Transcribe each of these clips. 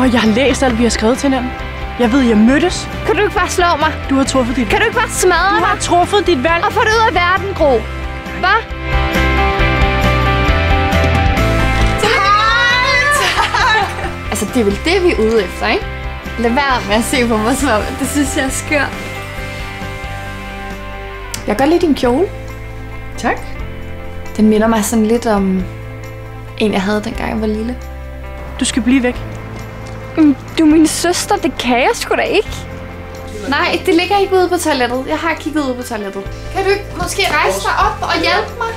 Prøv, jeg har læst alt, vi har skrevet til hinanden. Jeg ved, jeg mødtes. Kan du ikke bare slå mig? Du har truffet dit valg. Kan du ikke bare smadre mig? Du har truffet dit valg. Og få det ud af verden, Gro. Hvad? Tak! Altså, det er vel det, vi er ude efter, ikke? Lad være med at se på mig som om, det synes jeg er skørt. Jeg kan godt lide din kjole. Tak. Den minder mig sådan lidt om en, jeg havde, dengang jeg var lille. Du skal blive væk. Du er min søster, det kan jeg sgu da ikke. Nej, det ligger ikke ude på toilettet. Jeg har kigget ude på toilettet. Kan du ikke måske rejse dig op og hjælpe mig?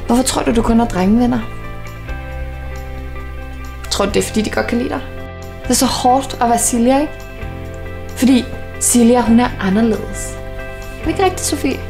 Hvorfor tror du kun har drengevenner? Tror du, det er fordi, de godt kan lide dig? Det er så hårdt at være Silja, ikke? Fordi Silja, hun er anderledes. Er det ikke rigtigt, Sofie?